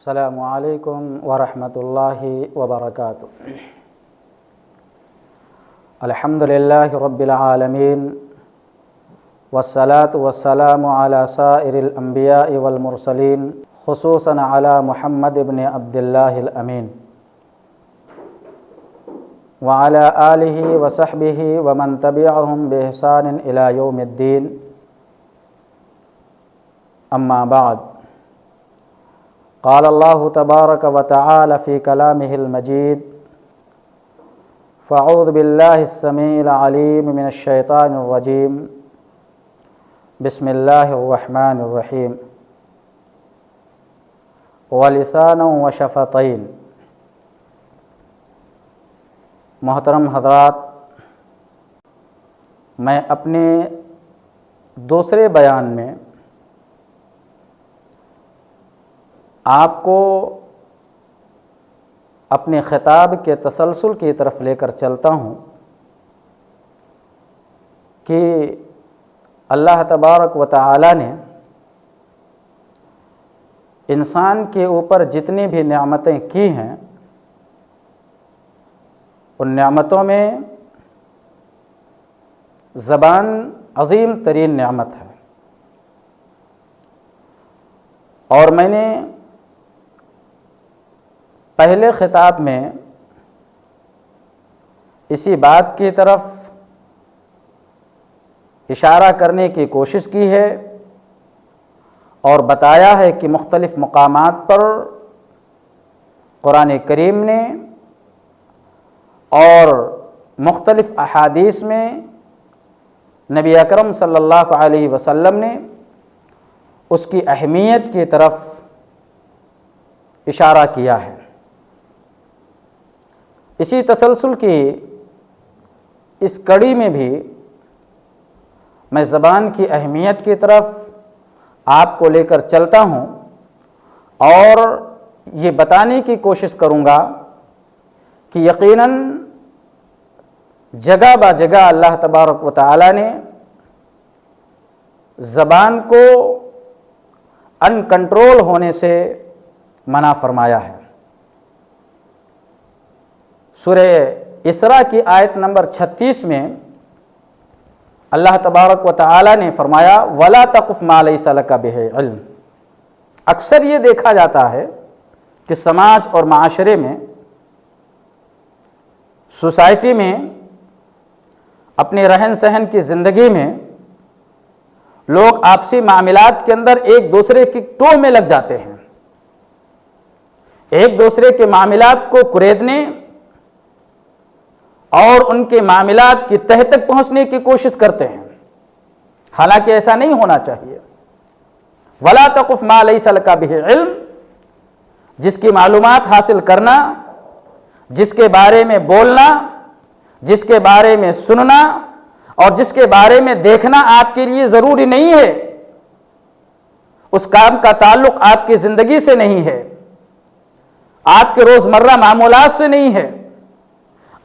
السلام علیکم ورحمۃ اللہ وبرکاتہ۔ الحمدللہ رب العالمین والصلاة والسلام علی سائر الانبیاء والمرسلین خصوصاً علی محمد بن عبداللہ الامین وعلی آلہ وصحبہ ومن تبعہم بإحسان الی یوم الدین، اما بعد۔ قال اللہ تبارک و تعالی فی کلامہ المجید: فاعوذ باللہ السمیع العلیم من الشیطان الرجیم، بسم اللہ الرحمن الرحیم۔ ولسانا وشفتین۔ محترم حضرات، میں اپنے دوسرے بیان میں آپ کو اپنے خطاب کے تسلسل کی طرف لے کر چلتا ہوں کہ اللہ تبارک و تعالی نے انسان کے اوپر جتنی بھی نعمتیں کی ہیں، ان نعمتوں میں زبان عظیم ترین نعمت ہے، اور میں نے پہلے خطاب میں اسی بات کی طرف اشارہ کرنے کی کوشش کی ہے اور بتایا ہے کہ مختلف مقامات پر قرآن کریم نے اور مختلف احادیث میں نبی اکرم صلی اللہ علیہ وسلم نے اس کی اہمیت کی طرف اشارہ کیا ہے۔ اسی تسلسل کی اس کڑی میں بھی میں زبان کی اہمیت کی طرف آپ کو لے کر چلتا ہوں اور یہ بتانے کی کوشش کروں گا کہ یقیناً جگہ با جگہ اللہ تبارک و تعالی نے زبان کو ان کنٹرول ہونے سے منع فرمایا ہے۔ سورہ اسراء کی آیت نمبر 36 میں اللہ تبارک و تعالی نے فرمایا: وَلَا تَقْفُ مَا لَيْسَ لَكَ بِهِ عِلْمٌ۔ اکثر یہ دیکھا جاتا ہے کہ سماج اور معاشرے میں، سوسائٹی میں، اپنے رہن سہن کی زندگی میں لوگ آپسی معاملات کے اندر ایک دوسرے کی ٹو میں لگ جاتے ہیں، ایک دوسرے کے معاملات کو کریدنے اور ان کے معاملات کی تہہ تک پہنچنے کی کوشش کرتے ہیں، حالانکہ ایسا نہیں ہونا چاہیے۔ وَلَا تَقْفُ مَا لَيْسَ لَكَ بِهِ عِلْمٌ، جس کی معلومات حاصل کرنا، جس کے بارے میں بولنا، جس کے بارے میں سننا اور جس کے بارے میں دیکھنا آپ کے لیے ضروری نہیں ہے، اس کام کا تعلق آپ کی زندگی سے نہیں ہے، آپ کے روزمرہ معمولات سے نہیں ہے،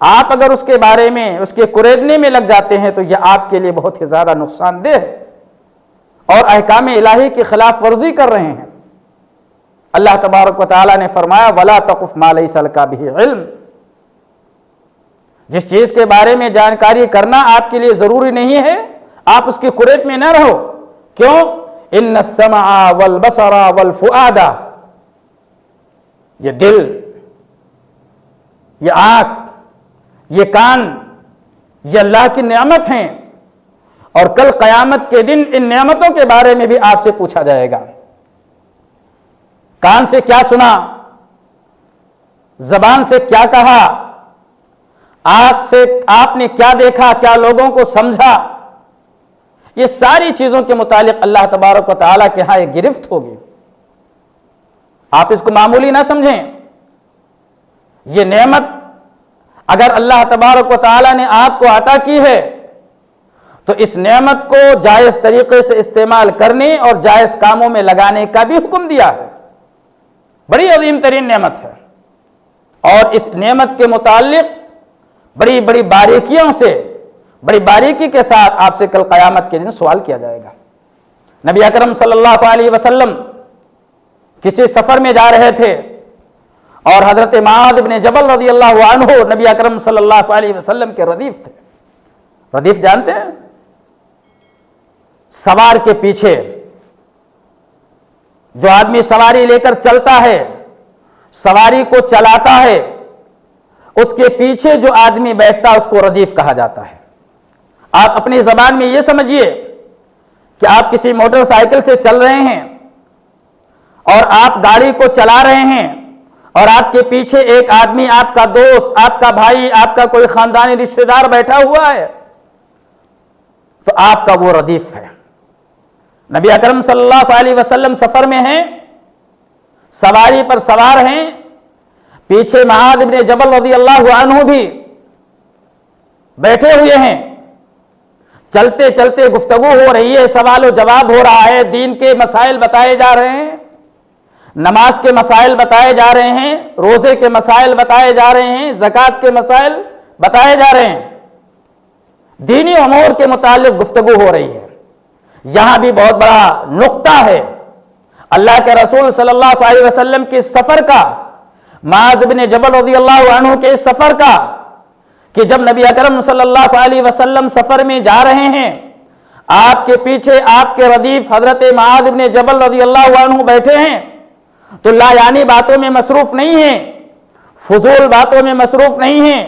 آپ اگر اس کے بارے میں، اس کے کریدنے میں لگ جاتے ہیں تو یہ آپ کے لیے بہت ہی زیادہ نقصان دہ ہے اور احکام الہی کی خلاف ورزی کر رہے ہیں۔ اللہ تبارک و تعالی نے فرمایا: وَلَا تَقْفُ مَا لَيْسَ لَكَ بِهِ عِلْمٌ۔ جس چیز کے بارے میں جانکاری کرنا آپ کے لیے ضروری نہیں ہے، آپ اس کے کریت میں نہ رہو۔ کیوں؟ ان السمع والبصر والفؤاد، یہ دل، یہ آنکھ، یہ کان، یہ اللہ کی نعمت ہیں، اور کل قیامت کے دن ان نعمتوں کے بارے میں بھی آپ سے پوچھا جائے گا۔ کان سے کیا سنا، زبان سے کیا کہا، آنکھ سے آپ نے کیا دیکھا، کیا لوگوں کو سمجھا، یہ ساری چیزوں کے متعلق اللہ تبارک و تعالیٰ کے ہاں ایک گرفت ہوگی۔ آپ اس کو معمولی نہ سمجھیں۔ یہ نعمت اگر اللہ تبارک و تعالیٰ نے آپ کو عطا کی ہے تو اس نعمت کو جائز طریقے سے استعمال کرنے اور جائز کاموں میں لگانے کا بھی حکم دیا ہے۔ بڑی عظیم ترین نعمت ہے، اور اس نعمت کے متعلق بڑی بڑی باریکیوں سے، بڑی باریکی کے ساتھ آپ سے کل قیامت کے دن سوال کیا جائے گا۔ نبی اکرم صلی اللہ علیہ وسلم کسی سفر میں جا رہے تھے اور حضرت معاذ بن جبل رضی اللہ عنہ نبی اکرم صلی اللہ علیہ وسلم کے ردیف تھے. ردیف جانتے ہیں؟ سوار کے پیچھے جو آدمی سواری لے کر چلتا ہے، سواری کو چلاتا ہے، اس کے پیچھے جو آدمی بیٹھتا ہے اس کو ردیف کہا جاتا ہے. آپ اپنی زبان میں یہ سمجھیے کہ آپ کسی موٹر سائیکل سے چل رہے ہیں اور آپ گاڑی کو چلا رہے ہیں اور آپ کے پیچھے ایک آدمی، آپ کا دوست، آپ کا بھائی، آپ کا کوئی خاندانی رشتہ دار بیٹھا ہوا ہے تو آپ کا وہ ردیف ہے. نبی اکرم صلی اللہ علیہ وسلم سفر میں ہیں، سواری پر سوار ہیں، پیچھے معاذ بن جبل رضی اللہ عنہ بھی بیٹھے ہوئے ہیں. چلتے چلتے گفتگو ہو رہی ہے، سوال و جواب ہو رہا ہے، دین کے مسائل بتائے جا رہے ہیں، نماز کے مسائل بتائے جا رہے ہیں، روزے کے مسائل بتائے جا رہے ہیں، زکوٰۃ کے مسائل بتائے جا رہے ہیں، دینی امور کے متعلق گفتگو ہو رہی ہے. یہاں بھی بہت بڑا نقطہ ہے اللہ کے رسول صلی اللہ علیہ وسلم کے سفر کا، معاذ بن جبل رضی اللہ عنہ کے سفر کا، کہ جب نبی اکرم صلی اللہ علیہ وسلم سفر میں جا رہے ہیں، آپ کے پیچھے آپ کے ردیف حضرت معاذ بن جبل رضی اللہ عنہ بیٹھے ہیں تو لا یعنی باتوں میں مصروف نہیں ہیں، فضول باتوں میں مصروف نہیں ہیں،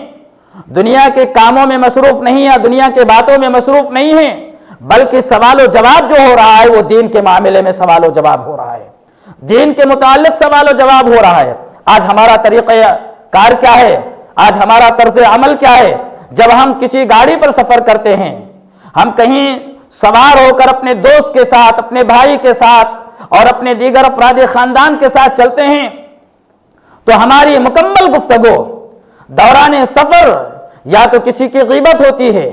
دنیا کے کاموں میں مصروف نہیں ہیں، دنیا کے باتوں میں مصروف نہیں ہیں، بلکہ سوال و جواب جو ہو رہا ہے وہ دین کے معاملے میں سوال و جواب ہو رہا ہے، دین کے متعلق سوال و جواب ہو رہا ہے. آج ہمارا طریقہ کار کیا ہے؟ آج ہمارا طرز عمل کیا ہے؟ جب ہم کسی گاڑی پر سفر کرتے ہیں، ہم کہیں سوار ہو کر اپنے دوست کے ساتھ، اپنے بھائی کے ساتھ اور اپنے دیگر افراد خاندان کے ساتھ چلتے ہیں تو ہماری مکمل گفتگو دوران سفر یا تو کسی کی غیبت ہوتی ہے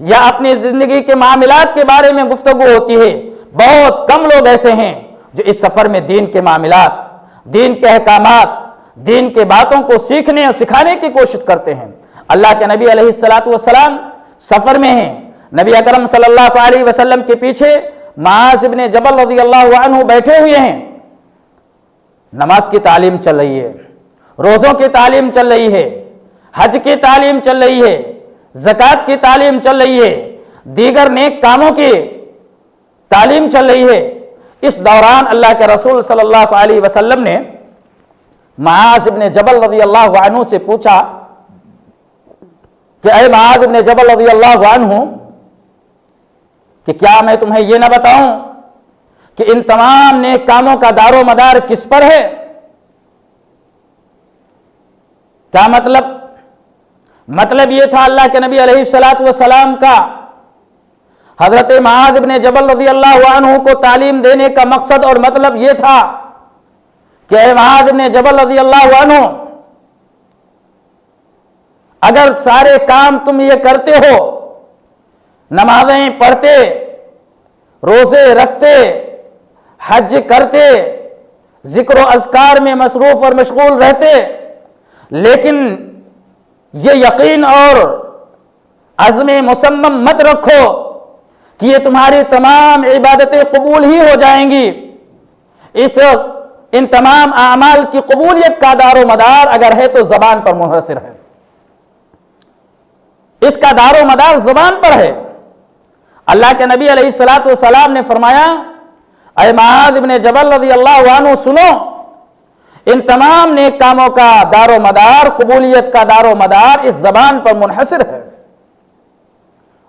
یا اپنی زندگی کے معاملات کے بارے میں گفتگو ہوتی ہے. بہت کم لوگ ایسے ہیں جو اس سفر میں دین کے معاملات، دین کے احکامات، دین کے باتوں کو سیکھنے اور سکھانے کی کوشش کرتے ہیں. اللہ کے نبی علیہ الصلوۃ والسلام سفر میں ہیں، نبی اکرم صلی اللہ علیہ وسلم کے پیچھے معاذ بن جبل رضی اللہ عنہ بیٹھے ہوئے ہیں. نماز کی تعلیم چل رہی ہے، روزوں کی تعلیم چل رہی ہے، حج کی تعلیم چل رہی ہے، زکوٰۃ کی تعلیم چل رہی ہے، دیگر نیک کاموں کی تعلیم چل رہی ہے. اس دوران اللہ کے رسول صلی اللہ علیہ وسلم نے معاذ بن جبل رضی اللہ عنہ سے پوچھا کہ اے معاذ بن جبل رضی اللہ عنہ، کہ کیا میں تمہیں یہ نہ بتاؤں کہ ان تمام نیک کاموں کا دار و مدار کس پر ہے؟ کیا مطلب یہ تھا اللہ کے نبی علیہ الصلوۃ والسلام کا حضرت معاذ بن جبل رضی اللہ عنہ کو تعلیم دینے کا مقصد اور مطلب یہ تھا کہ اے معاذ بن جبل رضی اللہ عنہ، اگر سارے کام تم یہ کرتے ہو، نمازیں پڑھتے، روزے رکھتے، حج کرتے، ذکر و اذکار میں مصروف اور مشغول رہتے، لیکن یہ یقین اور عزم مصمم مت رکھو کہ یہ تمہاری تمام عبادتیں قبول ہی ہو جائیں گی. ان تمام اعمال کی قبولیت کا دار و مدار اگر ہے تو زبان پر منحصر ہے، اس کا دار و مدار زبان پر ہے. اللہ کے نبی علیہ الصلوۃ والسلام نے فرمایا اے معاذ بن جبل رضی اللہ عنہ سنو، ان تمام نیک کاموں کا دار و مدار، قبولیت کا دار و مدار اس زبان پر منحصر ہے.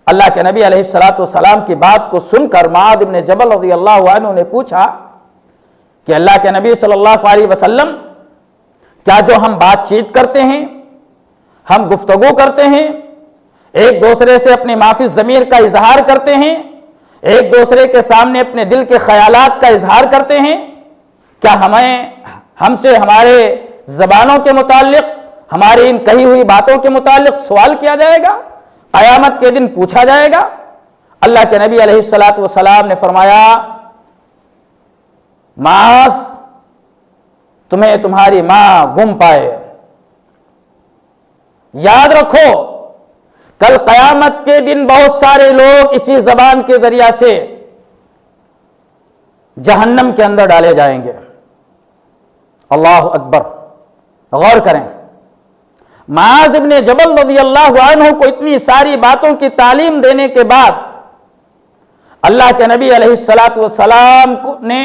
اللہ کے نبی علیہ الصلوۃ والسلام کی بات کو سن کر معاذ بن جبل رضی اللہ عنہ نے پوچھا کہ اللہ کے نبی صلی اللہ علیہ وسلم، کیا جو ہم بات چیت کرتے ہیں، ہم گفتگو کرتے ہیں، ایک دوسرے سے اپنی ما فی الضمیر کا اظہار کرتے ہیں، ایک دوسرے کے سامنے اپنے دل کے خیالات کا اظہار کرتے ہیں، کیا ہم سے ہمارے زبانوں کے متعلق، ہماری ان کہی ہوئی باتوں کے متعلق سوال کیا جائے گا، قیامت کے دن پوچھا جائے گا؟ اللہ کے نبی علیہ الصلوۃ والسلام نے فرمایا معاذ، تمہیں تمہاری ماں گم پائے. یاد رکھو کل قیامت کے دن بہت سارے لوگ اسی زبان کے ذریعہ سے جہنم کے اندر ڈالے جائیں گے. اللہ اکبر. غور کریں, معاذ ابن جبل رضی اللہ عنہ کو اتنی ساری باتوں کی تعلیم دینے کے بعد اللہ کے نبی علیہ السلام نے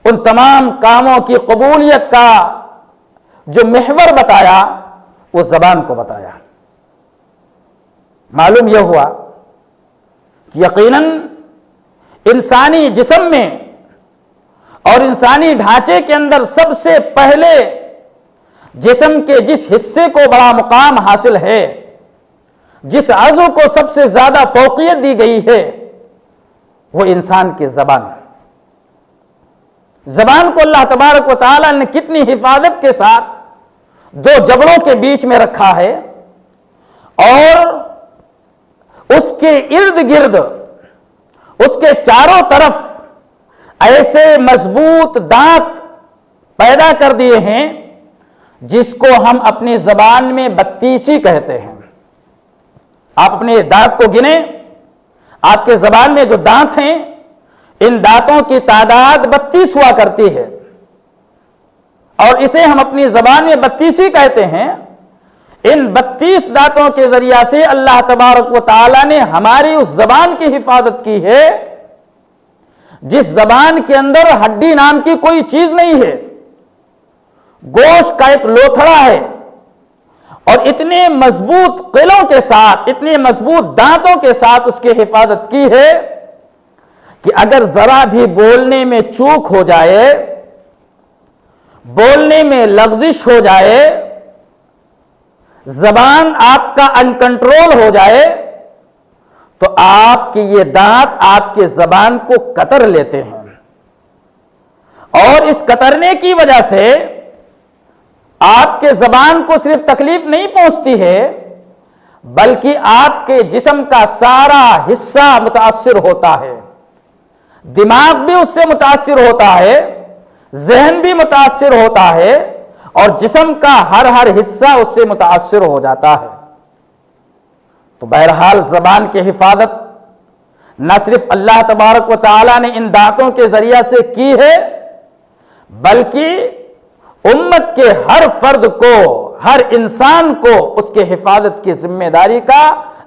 ان تمام کاموں کی قبولیت کا جو محور بتایا وہ زبان کو بتایا. معلوم یہ ہوا کہ یقیناً انسانی جسم میں اور انسانی ڈھانچے کے اندر سب سے پہلے جسم کے جس حصے کو بڑا مقام حاصل ہے, جس عضو کو سب سے زیادہ فوقیت دی گئی ہے, وہ انسان کی زبان. زبان کو اللہ تبارک و تعالی نے کتنی حفاظت کے ساتھ دو جبڑوں کے بیچ میں رکھا ہے اور اس کے ارد گرد, اس کے چاروں طرف ایسے مضبوط دانت پیدا کر دیے ہیں جس کو ہم اپنی زبان میں 32 کہتے ہیں. آپ اپنے دانت کو گنیں, آپ کے زبان میں جو دانت ہیں ان دانتوں کی تعداد 32 ہوا کرتی ہے اور اسے ہم اپنی زبان میں 32 کہتے ہیں. ان 32 دانتوں کے ذریعہ سے اللہ تبارک و تعالی نے ہماری اس زبان کی حفاظت کی ہے جس زبان کے اندر ہڈی نام کی کوئی چیز نہیں ہے, گوشت کا ایک لوتھڑا ہے, اور اتنے مضبوط قلوں کے ساتھ, اتنے مضبوط دانتوں کے ساتھ اس کی حفاظت کی ہے کہ اگر ذرا بھی بولنے میں چوک ہو جائے, بولنے میں لغزش ہو جائے, زبان آپ کا انکنٹرول ہو جائے تو آپ کی یہ دانت آپ کے زبان کو کتر لیتے ہیں, اور اس کترنے کی وجہ سے آپ کے زبان کو صرف تکلیف نہیں پہنچتی ہے بلکہ آپ کے جسم کا سارا حصہ متاثر ہوتا ہے. دماغ بھی اس سے متاثر ہوتا ہے, ذہن بھی متاثر ہوتا ہے, اور جسم کا ہر حصہ اس سے متاثر ہو جاتا ہے. تو بہرحال زبان کی حفاظت نہ صرف اللہ تبارک و تعالی نے ان دانتوں کے ذریعہ سے کی ہے بلکہ امت کے ہر فرد کو, ہر انسان کو اس کے حفاظت کی ذمہ داری کا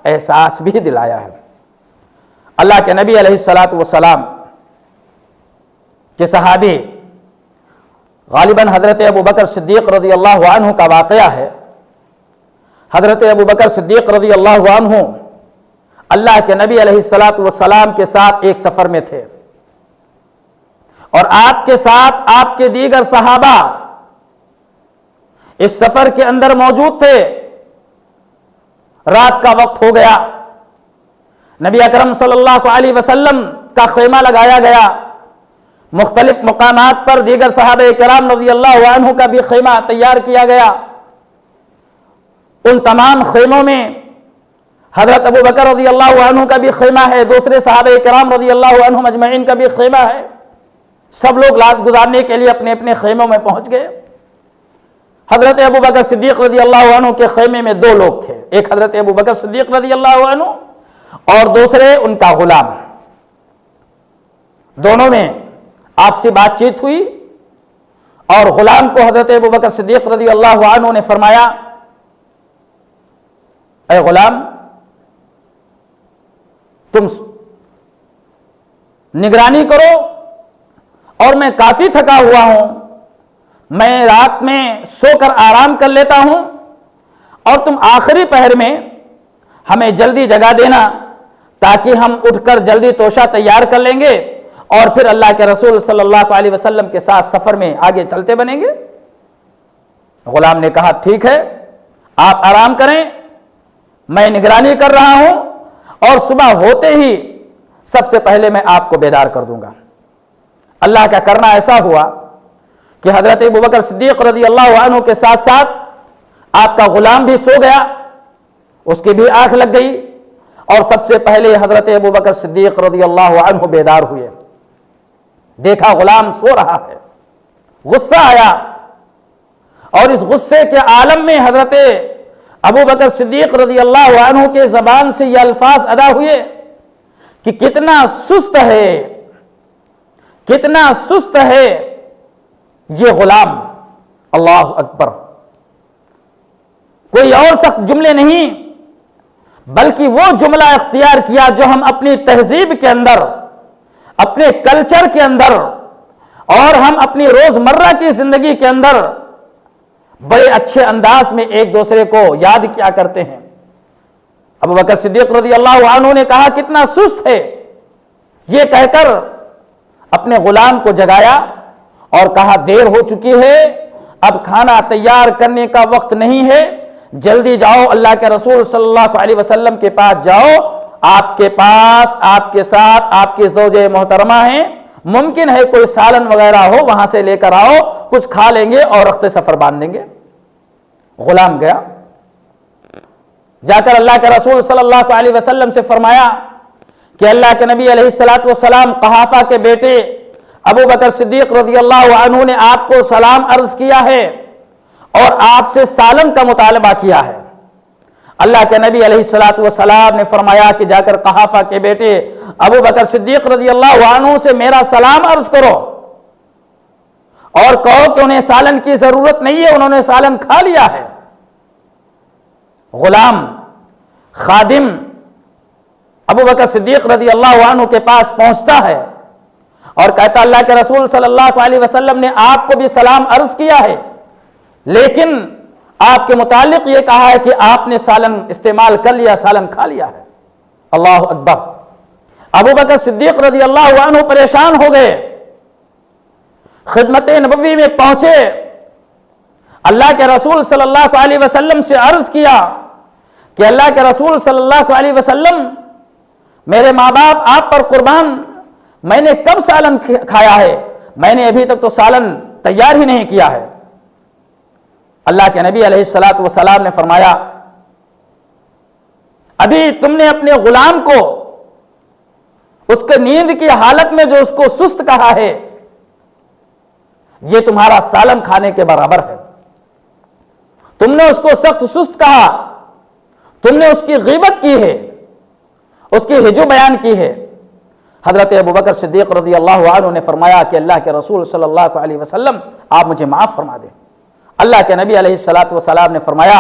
احساس بھی دلایا ہے. اللہ کے نبی علیہ السلام کے صحابی غالباً حضرت ابو بکر صدیق رضی اللہ عنہ کا واقعہ ہے. حضرت ابو بکر صدیق رضی اللہ عنہ اللہ کے نبی علیہ السلام کے ساتھ ایک سفر میں تھے اور آپ کے ساتھ آپ کے دیگر صحابہ اس سفر کے اندر موجود تھے. رات کا وقت ہو گیا, نبی اکرم صلی اللہ علیہ وسلم کا خیمہ لگایا گیا, مختلف مقامات پر دیگر صحابہ کرام رضی اللہ عنہ کا بھی خیمہ تیار کیا گیا. ان تمام خیموں میں حضرت ابو بکر رضی اللہ عنہ کا بھی خیمہ ہے, دوسرے صحابہ کرام رضی اللہ عنہ مجمعین کا بھی خیمہ ہے. سب لوگ رات گزارنے کے لیے اپنے اپنے خیموں میں پہنچ گئے. حضرت ابو بکر صدیق رضی اللہ عنہ کے خیمے میں دو لوگ تھے, ایک حضرت ابو بکر صدیق رضی اللہ عنہ اور دوسرے ان کا غلام. دونوں میں آپسی بات چیت ہوئی اور غلام کو حضرت ابو بکر صدیق رضی اللہ عنہ نے فرمایا, اے غلام, تم نگرانی کرو اور میں کافی تھکا ہوا ہوں, میں رات میں سو کر آرام کر لیتا ہوں اور تم آخری پہر میں ہمیں جلدی جگا دینا تاکہ ہم اٹھ کر جلدی توشہ تیار کر لیں گے اور پھر اللہ کے رسول صلی اللہ علیہ وسلم کے ساتھ سفر میں آگے چلتے بنیں گے. غلام نے کہا ٹھیک ہے, آپ آرام کریں, میں نگرانی کر رہا ہوں اور صبح ہوتے ہی سب سے پہلے میں آپ کو بیدار کر دوں گا. اللہ کا کرنا ایسا ہوا کہ حضرت ابو بکر صدیق رضی اللہ عنہ کے ساتھ ساتھ آپ کا غلام بھی سو گیا, اس کی بھی آنکھ لگ گئی اور سب سے پہلے حضرت ابو بکر صدیق رضی اللہ عنہ بیدار ہوئے. دیکھا غلام سو رہا ہے, غصہ آیا اور اس غصے کے عالم میں حضرت ابو بکر صدیق رضی اللہ عنہ کے زبان سے یہ الفاظ ادا ہوئے کہ کتنا سست ہے, کتنا سست ہے یہ غلام، اللہ اکبر، کوئی اور سخت جملے نہیں بلکہ وہ جملہ اختیار کیا جو ہم اپنی تہذیب کے اندر، اپنے کلچر کے اندر اور ہم اپنی روزمرہ کی زندگی کے اندر بڑے اچھے انداز میں ایک دوسرے کو یاد کیا کرتے ہیں۔ ابو بکر صدیق رضی اللہ عنہ نے کہا کتنا سست ہے، یہ کہہ کر اپنے غلام کو جگایا اور کہا دیر ہو چکی ہے، اب کھانا تیار کرنے کا وقت نہیں ہے، جلدی جاؤ اللہ کے رسول صلی اللہ علیہ وسلم کے پاس جاؤ، آپ کے پاس آپ کے ساتھ آپ کی زوجہ محترمہ ہیں، ممکن ہے کوئی سالن وغیرہ ہو وہاں سے لے کر آؤ، کچھ کھا لیں گے اور رخت سفر باندھ دیں گے۔ غلام گیا، جا کر اللہ کے رسول صلی اللہ علیہ وسلم سے فرمایا کہ اللہ کے نبی علیہ الصلوۃ والسلام قحافہ کے بیٹے ابو بکر صدیق رضی اللہ عنہ نے آپ کو سلام عرض کیا ہے اور آپ سے سالن کا مطالبہ کیا ہے۔ اللہ کے نبی علیہ الصلوۃ والسلام نے فرمایا کہ جا کر قحافہ کے بیٹے ابو بکر صدیق رضی اللہ عنہ سے میرا سلام عرض کرو اور کہو کہ انہیں سالن کی ضرورت نہیں ہے، انہوں نے سالن کھا لیا ہے۔ غلام، خادم ابو بکر صدیق رضی اللہ عنہ کے پاس پہنچتا ہے اور کہتا اللہ کے رسول صلی اللہ علیہ وسلم نے آپ کو بھی سلام عرض کیا ہے، لیکن آپ کے متعلق یہ کہا ہے کہ آپ نے سالن استعمال کر لیا، سالن کھا لیا ہے۔ اللہ اکبر، ابو بکر صدیق رضی اللہ عنہ پریشان ہو گئے، خدمت نبوی میں پہنچے، اللہ کے رسول صلی اللہ علیہ وسلم سے عرض کیا کہ اللہ کے رسول صلی اللہ علیہ وسلم، میرے ماں باپ آپ پر قربان، میں نے کب سالن کھایا ہے، میں نے ابھی تک تو سالن تیار ہی نہیں کیا ہے۔ اللہ کے نبی علیہ الصلوۃ والسلام نے فرمایا ابھی تم نے اپنے غلام کو اس کے نیند کی حالت میں جو اس کو سست کہا ہے، یہ تمہارا سالن کھانے کے برابر ہے۔ تم نے اس کو سخت سست کہا، تم نے اس کی غیبت کی ہے، اس کی ہجو بیان کی ہے۔ حضرت ابو بکر صدیق رضی اللہ عنہ نے فرمایا کہ اللہ کے رسول صلی اللہ علیہ وسلم آپ مجھے معاف فرما دیں۔ اللہ کے نبی علیہ الصلوۃ والسلام نے فرمایا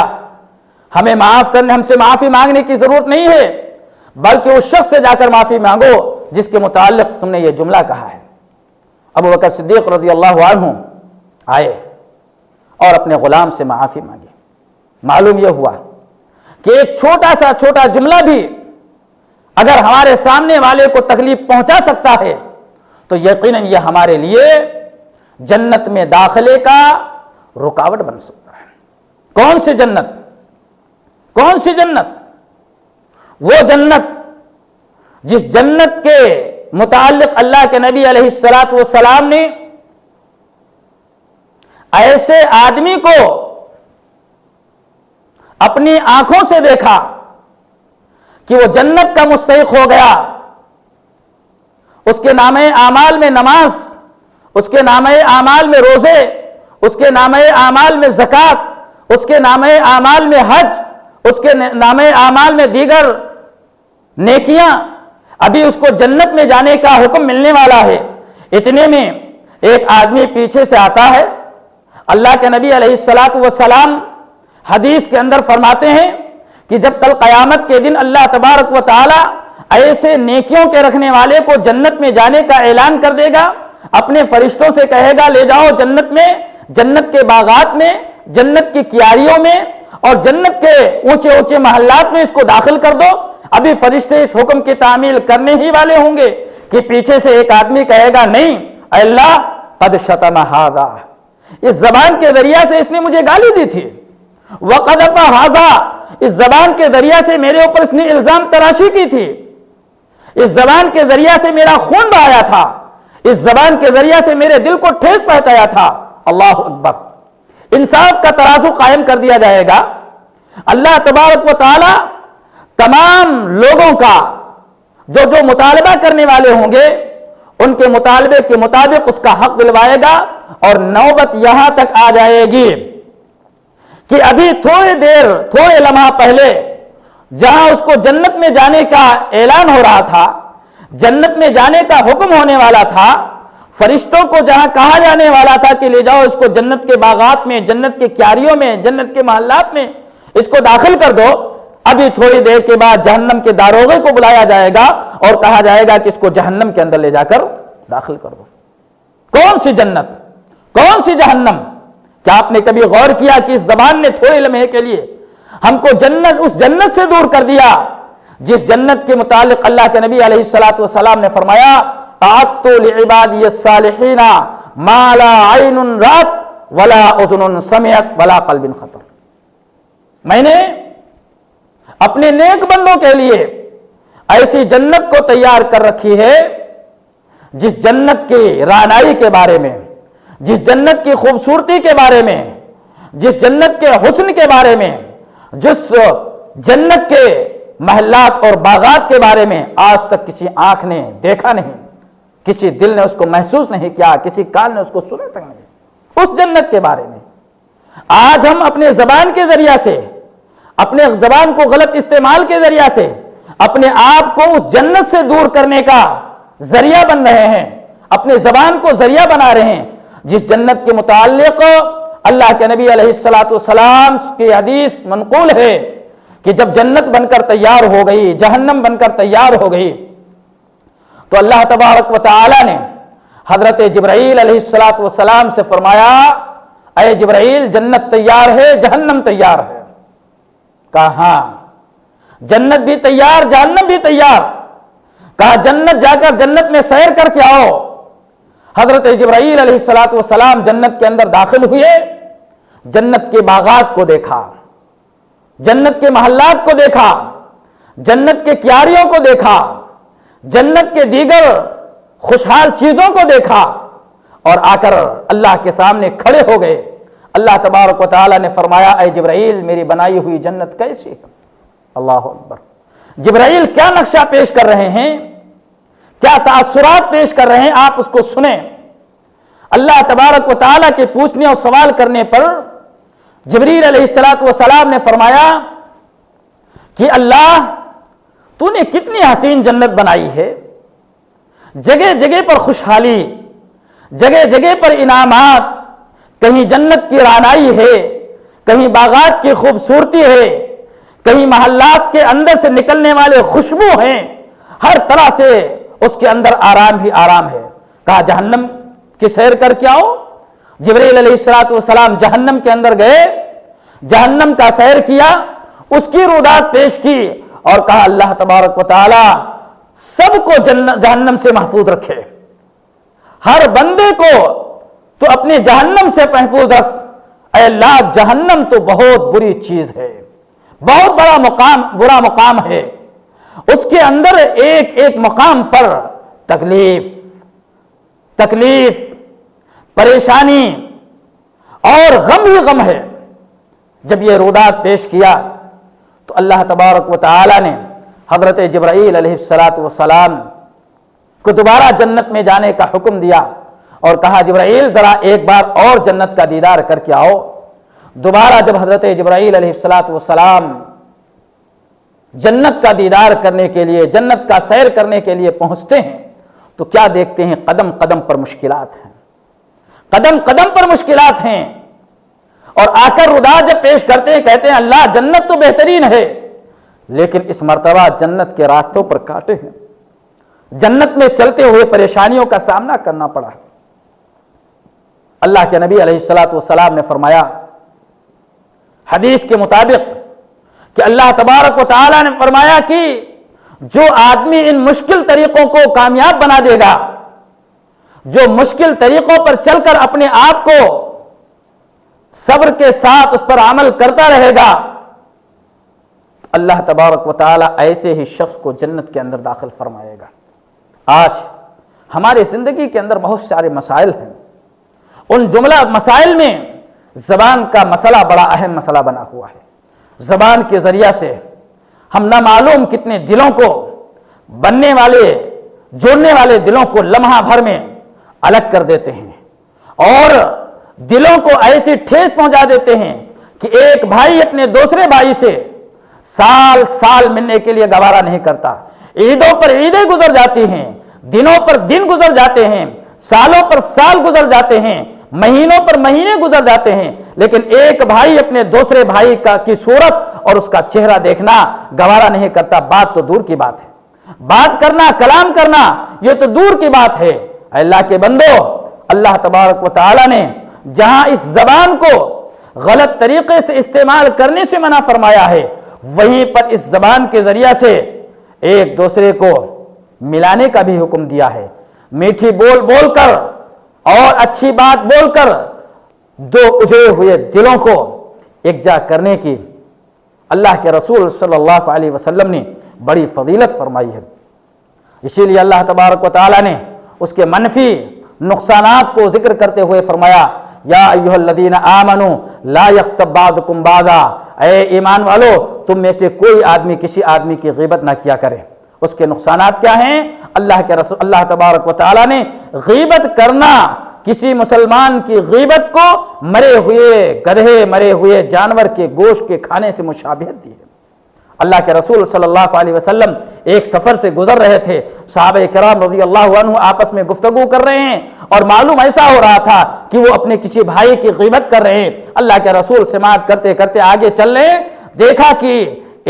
ہمیں معاف کرنے، ہم سے معافی مانگنے کی ضرورت نہیں ہے، بلکہ اس شخص سے جا کر معافی مانگو جس کے متعلق تم نے یہ جملہ کہا ہے۔ ابو بکر صدیق رضی اللہ عنہ آئے اور اپنے غلام سے معافی مانگی۔ معلوم یہ ہوا کہ ایک چھوٹا جملہ بھی اگر ہمارے سامنے والے کو تکلیف پہنچا سکتا ہے تو یقیناً یہ ہمارے لیے جنت میں داخلے کا رکاوٹ بن سکتا ہے۔ کون سی جنت؟ کون سی جنت؟ وہ جنت جس جنت کے متعلق اللہ کے نبی علیہ الصلوۃ والسلام نے ایسے آدمی کو اپنی آنکھوں سے دیکھا کہ وہ جنت کا مستحق ہو گیا، اس کے نامہ اعمال میں نماز، اس کے نامہ اعمال میں روزے، اس کے نامہ اعمال میں زکوٰۃ، اس کے نامہ اعمال میں حج، اس کے نامہ اعمال میں دیگر نیکیاں، ابھی اس کو جنت میں جانے کا حکم ملنے والا ہے۔ اتنے میں ایک آدمی پیچھے سے آتا ہے۔ اللہ کے نبی علیہ الصلوۃ والسلام حدیث کے اندر فرماتے ہیں کہ جب کل قیامت کے دن اللہ تبارک و تعالی ایسے نیکیوں کے رکھنے والے کو جنت میں جانے کا اعلان کر دے گا، اپنے فرشتوں سے کہے گا لے جاؤ جنت میں، جنت کے باغات میں، جنت کی کیاریوں میں اور جنت کے اونچے اونچے محلات میں اس کو داخل کر دو۔ ابھی فرشتے اس حکم کی تعمیل کرنے ہی والے ہوں گے کہ پیچھے سے ایک آدمی کہے گا نہیں اے اللہ قد شتم ھذا، اس زبان کے ذریعہ سے اس نے مجھے گالی دی تھی، وقذف ھذا، اس زبان کے ذریعہ سے میرے اوپر اس نے الزام تراشی کی تھی، اس زبان کے ذریعہ سے میرا خون بہایا تھا، اس زبان کے ذریعہ سے میرے دل کو ٹھیس پہنچایا تھا۔ اللہ اکبر، انصاف کا ترازو قائم کر دیا جائے گا۔ اللہ تبارک و تعالی تمام لوگوں کا جو مطالبہ کرنے والے ہوں گے ان کے مطالبے کے مطابق اس کا حق دلوائے گا، اور نوبت یہاں تک آ جائے گی کہ ابھی تھوڑے لمحہ پہلے جہاں اس کو جنت میں جانے کا اعلان ہو رہا تھا، جنت میں جانے کا حکم ہونے والا تھا، فرشتوں کو جہاں کہا جانے والا تھا کہ لے جاؤ اس کو جنت کے باغات میں، جنت کے کیاریوں میں، جنت کے محلات میں اس کو داخل کر دو، ابھی تھوڑی دیر کے بعد جہنم کے داروغے کو بلایا جائے گا اور کہا جائے گا کہ اس کو جہنم کے اندر لے جا کر داخل کر دو۔ کون سی جنت، کون سی جہنم؟ کیا آپ نے کبھی غور کیا کہ اس زبان نے تھوڑے لمحے کے لیے ہم کو جنت، اس جنت سے دور کر دیا جس جنت کے متعلق اللہ کے نبی علیہ الصلوۃ والسلام نے فرمایا اعدت لعبادی الصالحین ما لا عین رأت ولا اذن سمعت ولا قلب خطر۔ میں نے اپنے نیک بندوں کے لیے ایسی جنت کو تیار کر رکھی ہے جس جنت کی رعنائی کے بارے میں، جس جنت کی خوبصورتی کے بارے میں، جس جنت کے حسن کے بارے میں، جس جنت کے محلات اور باغات کے بارے میں آج تک کسی آنکھ نے دیکھا نہیں، کسی دل نے اس کو محسوس نہیں کیا، کسی کان نے اس کو سنا تک نہیں، اس جنت کے بارے میں آج ہم اپنے زبان کے ذریعہ سے، اپنے زبان کو غلط استعمال کے ذریعہ سے اپنے آپ کو اس جنت سے دور کرنے کا ذریعہ بن رہے ہیں، اپنے زبان کو ذریعہ بنا رہے ہیں جس جنت کے متعلق اللہ کے نبی علیہ الصلوۃ والسلام کی حدیث منقول ہے کہ جب جنت بن کر تیار ہو گئی، جہنم بن کر تیار ہو گئی، تو اللہ تبارک و تعالی نے حضرت جبرائیل علیہ الصلوۃ والسلام سے فرمایا اے جبرائیل جنت تیار ہے، جہنم تیار ہے؟ کہا ہاں، جنت بھی تیار، جہنم بھی تیار۔ کہا جنت جا کر جنت میں سیر کر کے آؤ۔ حضرت جبرائیل علیہ الصلوۃ والسلام جنت کے اندر داخل ہوئے، جنت کے باغات کو دیکھا، جنت کے محلات کو دیکھا، جنت کے کیاریوں کو دیکھا، جنت کے دیگر خوشحال چیزوں کو دیکھا اور آ کر اللہ کے سامنے کھڑے ہو گئے۔ اللہ تبارک و تعالی نے فرمایا اے جبرائیل میری بنائی ہوئی جنت کیسی ہے؟ اللہ اکبر۔ جبرائیل کیا نقشہ پیش کر رہے ہیں، کیا تاثرات پیش کر رہے ہیں، آپ اس کو سنیں۔ اللہ تبارک و تعالی کے پوچھنے اور سوال کرنے پر جبرائیل علیہ الصلوۃ والسلام نے فرمایا کہ اللہ تو نے کتنی حسین جنت بنائی ہے، جگہ جگہ پر خوشحالی، جگہ جگہ پر انعامات، کہیں جنت کی رعنائی ہے، کہیں باغات کی خوبصورتی ہے، کہیں محلات کے اندر سے نکلنے والے خوشبو ہیں، ہر طرح سے اس کے اندر آرام ہی آرام ہے۔ کہا جہنم کی سیر کر کے آؤ۔ جبرائیل علیہ الصلوۃ والسلام جہنم کے اندر گئے، جہنم کا سیر کیا، اس کی رودات پیش کی اور کہا اللہ تبارک و تعالی سب کو جہنم سے محفوظ رکھے، ہر بندے کو تو اپنے جہنم سے محفوظ رکھ۔ اے اللہ جہنم تو بہت بری چیز ہے، بہت بڑا مقام، برا مقام ہے، اس کے اندر ایک ایک مقام پر تکلیف، پریشانی اور غم ہی غم ہے۔ جب یہ رودات پیش کیا تو اللہ تبارک و تعالی نے حضرت جبرائیل علیہ الصلوۃ والسلام کو دوبارہ جنت میں جانے کا حکم دیا اور کہا جبرائیل ذرا ایک بار اور جنت کا دیدار کر کے آؤ۔ دوبارہ جب حضرت جبرائیل علیہ الصلوۃ والسلام جنت کا دیدار کرنے کے لیے، جنت کا سیر کرنے کے لیے پہنچتے ہیں تو کیا دیکھتے ہیں؟ قدم قدم پر مشکلات ہیں، قدم قدم پر مشکلات ہیں، اور آ کر رودات جب پیش کرتے ہیں کہتے ہیں اللہ جنت تو بہترین ہے لیکن اس مرتبہ جنت کے راستوں پر کانٹے ہیں، جنت میں چلتے ہوئے پریشانیوں کا سامنا کرنا پڑا۔ اللہ کے نبی علیہ الصلوۃ والسلام نے فرمایا حدیث کے مطابق کہ اللہ تبارک و تعالی نے فرمایا کہ جو آدمی ان مشکل طریقوں کو کامیاب بنا دے گا، جو مشکل طریقوں پر چل کر اپنے آپ کو صبر کے ساتھ اس پر عمل کرتا رہے گا، اللہ تبارک و تعالی ایسے ہی شخص کو جنت کے اندر داخل فرمائے گا۔ آج ہماری زندگی کے اندر بہت سارے مسائل ہیں، ان جملہ مسائل میں زبان کا مسئلہ بڑا اہم مسئلہ بنا ہوا ہے۔ زبان کے ذریعہ سے ہم نہ معلوم کتنے دلوں کو بننے والے، جوڑنے والے دلوں کو لمحہ بھر میں الگ کر دیتے ہیں اور دلوں کو ایسی ٹھیس پہنچا دیتے ہیں کہ ایک بھائی اپنے دوسرے بھائی سے سال سال ملنے کے لیے گوارا نہیں کرتا، عیدوں پر عیدیں گزر جاتی ہیں، دنوں پر دن گزر جاتے ہیں، سالوں پر سال گزر جاتے ہیں، مہینوں پر مہینے گزر جاتے ہیں، لیکن ایک بھائی اپنے دوسرے بھائی کی صورت اور اس کا چہرہ دیکھنا گوارا نہیں کرتا، بات تو دور کی بات ہے، بات کرنا، کلام کرنا یہ تو دور کی بات ہے۔ اللہ کے بندو، اللہ تبارک و تعالی نے جہاں اس زبان کو غلط طریقے سے استعمال کرنے سے منع فرمایا ہے، وہیں پر اس زبان کے ذریعہ سے ایک دوسرے کو ملانے کا بھی حکم دیا ہے۔ میٹھی بول بول کر اور اچھی بات بول کر دو اجڑے ہوئے دلوں کو یکجا کرنے کی اللہ کے رسول صلی اللہ علیہ وسلم نے بڑی فضیلت فرمائی ہے۔ اسی لیے اللہ تبارک و تعالی نے اس کے منفی نقصانات کو ذکر کرتے ہوئے فرمایا، یا ایھا الذین آمنوا لا یغتب بعضکم بعضا، اے ایمان والو تم میں سے کوئی آدمی کسی آدمی کی غیبت نہ کیا کرے۔ اس کے نقصانات کیا ہیں؟ اللہ کے رسول اللہ تبارک و تعالی نے غیبت کرنا، کسی مسلمان کی غیبت کو مرے ہوئے گدھے، مرے ہوئے جانور کے گوشت کے کھانے سے مشابہت دی ہے۔ اللہ کے رسول صلی اللہ علیہ وسلم ایک سفر سے گزر رہے تھے، صحابہ کرام رضی اللہ عنہ آپس میں گفتگو کر رہے ہیں اور معلوم ایسا ہو رہا تھا کہ وہ اپنے کسی بھائی کی غیبت کر رہے ہیں۔ اللہ کے رسول سماعت کرتے کرتے آگے چل رہے، دیکھا کہ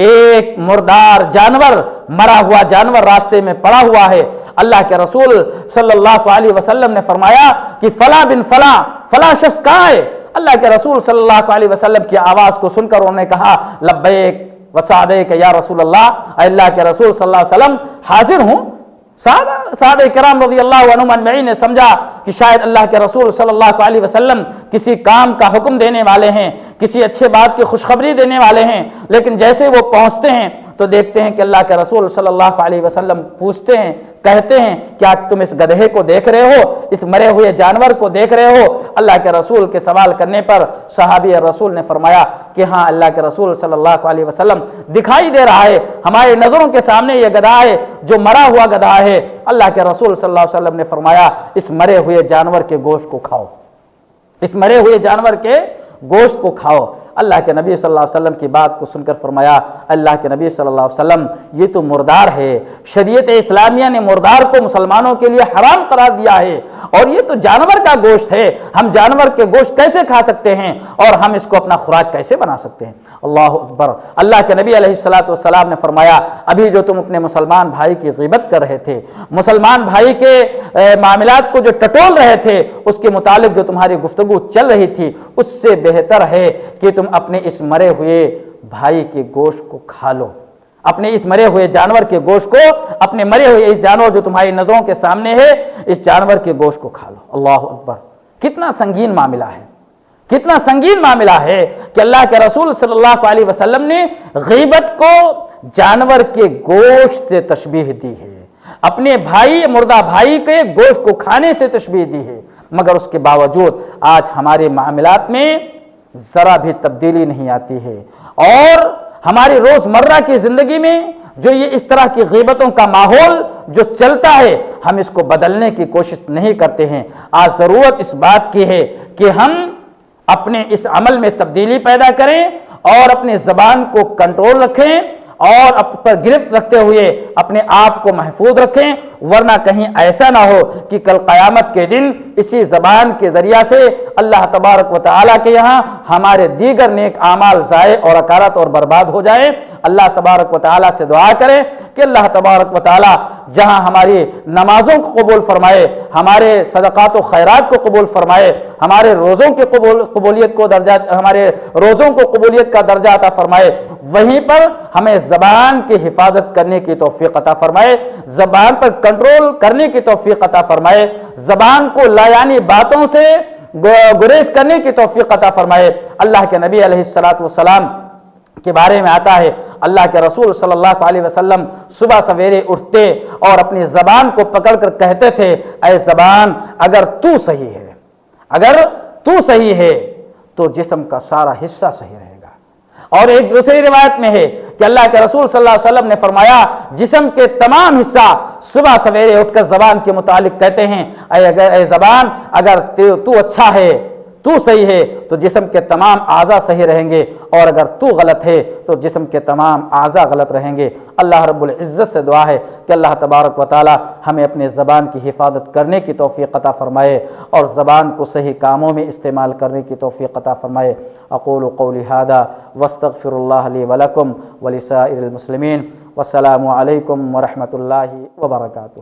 ایک مردار جانور، مرا ہوا جانور راستے میں پڑا ہوا ہے۔ اللہ کے رسول صلی اللہ علیہ وسلم نے فرمایا کہ فلاں بن فلاں فلاں شخص کہاں ہے؟ اللہ کے رسول صلی اللہ علیہ وسلم کی آواز کو سن کر انہوں نے کہا، لبیک وسعدیک یا رسول اللہ، اے اللہ کے رسول صلی اللہ علیہ وسلم حاضر ہوں۔ صحابہ کرام رضی اللہ عنہم اجمعین نے سمجھا کہ شاید اللہ کے رسول صلی اللہ علیہ وسلم کسی کام کا حکم دینے والے ہیں، کسی اچھے بات کی خوشخبری دینے والے ہیں، لیکن جیسے وہ پہنچتے ہیں تو دیکھتے ہیں کہ اللہ کے رسول صلی اللہ علیہ وسلم پوچھتے ہیں، کہتے ہیں کیا تم اس گدھے کو دیکھ رہے ہو، اس مرے ہوئے جانور کو دیکھ رہے ہو؟ اللہ کے رسول کے سوال کرنے پر صحابی رسول نے فرمایا کہ ہاں اللہ کے رسول صلی اللہ علیہ وسلم دکھائی دے رہا ہے، ہمارے نظروں کے سامنے یہ گدھا ہے جو مرا ہوا گدھا ہے۔ اللہ کے رسول صلی اللہ علیہ وسلم نے فرمایا اس مرے ہوئے جانور کے گوشت کو کھاؤ، اس مرے ہوئے جانور کے گوشت کو کھاؤ۔ اللہ کے نبی صلی اللہ علیہ وسلم کی بات کو سن کر فرمایا، اللہ کے نبی صلی اللہ علیہ وسلم یہ تو مردار ہے، شریعت اسلامیہ نے مردار کو مسلمانوں کے لیے حرام قرار دیا ہے، اور یہ تو جانور کا گوشت ہے، ہم جانور کے گوشت کیسے کھا سکتے ہیں اور ہم اس کو اپنا خوراک کیسے بنا سکتے ہیں؟ اللہ اکبر۔ اللہ کے نبی علیہ الصلوۃ والسلام نے فرمایا، ابھی جو تم اپنے مسلمان بھائی کی غیبت کر رہے تھے، مسلمان بھائی کے معاملات کو جو ٹٹول رہے تھے، اس کے متعلق جو تمہاری گفتگو چل رہی تھی، اس سے بہتر ہے کہ تم اپنے اس مرے ہوئے بھائی کے گوشت کو کھا لو، اپنے اس مرے ہوئے جانور کے گوشت کو، اپنے مرے ہوئے اس جانور جو تمہاری نظروں کے سامنے ہے، اس جانور کے گوشت کو کھا لو۔ اللہ اکبر۔ کتنا سنگین معاملہ ہے، کتنا سنگین معاملہ ہے کہ اللہ کے رسول صلی اللہ علیہ وسلم نے غیبت کو جانور کے گوشت سے تشبیہ دی ہے، اپنے بھائی مردہ بھائی کے گوشت کو کھانے سے تشبیہ دی ہے، مگر اس کے باوجود آج ہمارے معاملات میں ذرا بھی تبدیلی نہیں آتی ہے، اور ہماری روزمرہ کی زندگی میں جو یہ اس طرح کی غیبتوں کا ماحول جو چلتا ہے، ہم اس کو بدلنے کی کوشش نہیں کرتے ہیں۔ آج ضرورت اس بات کی ہے کہ ہم اپنے اس عمل میں تبدیلی پیدا کریں اور اپنی زبان کو کنٹرول رکھیں اور پر گرفت رکھتے ہوئے اپنے آپ کو محفوظ رکھیں، ورنہ کہیں ایسا نہ ہو کہ کل قیامت کے دن اسی زبان کے ذریعہ سے اللہ تبارک و تعالیٰ کے یہاں ہمارے دیگر نیک اعمال ضائع اور اکارت اور برباد ہو جائے۔ اللہ تبارک و تعالیٰ سے دعا کریں کہ اللہ تبارک و تعالیٰ جہاں ہماری نمازوں کو قبول فرمائے، ہمارے صدقات و خیرات کو قبول فرمائے، ہمارے روزوں کے قبولیت کو درجہ، ہمارے روزوں کو قبولیت کا درجہ عطا فرمائے، وہیں پر ہمیں زبان کی حفاظت کرنے کی توفیق عطا فرمائے، زبان پر کنٹرول کرنے کی توفیق عطا فرمائے، زبان کو لایعنی باتوں سے گریز کرنے کی توفیق عطا فرمائے۔ اللہ کے نبی علیہ الصلوۃ والسلام کے بارے میں آتا ہے، اللہ کے رسول صلی اللہ علیہ وسلم صبح سویرے اٹھتے اور اپنی زبان کو پکڑ کر کہتے تھے، اے زبان اگر تو صحیح ہے، اگر تو صحیح ہے تو جسم کا سارا حصہ صحیح رہے گا۔ اور ایک دوسری روایت میں ہے کہ اللہ کے رسول صلی اللہ علیہ وسلم نے فرمایا، جسم کے تمام حصہ صبح سویرے اٹھ کر زبان کے متعلق کہتے ہیں، اے زبان اگر تو اچھا ہے تو صحیح ہے تو جسم کے تمام اعضاء صحیح رہیں گے، اور اگر تو غلط ہے تو جسم کے تمام اعضاء غلط رہیں گے۔ اللہ رب العزت سے دعا ہے کہ اللہ تبارک و تعالی ہمیں اپنے زبان کی حفاظت کرنے کی توفیق عطا فرمائے اور زبان کو صحیح کاموں میں استعمال کرنے کی توفیق عطا فرمائے۔ اقول قولی ھذا واستغفر اللہ لی ولکم ولسائر المسلمین، والسلام علیکم ورحمۃ اللہ وبرکاتہ۔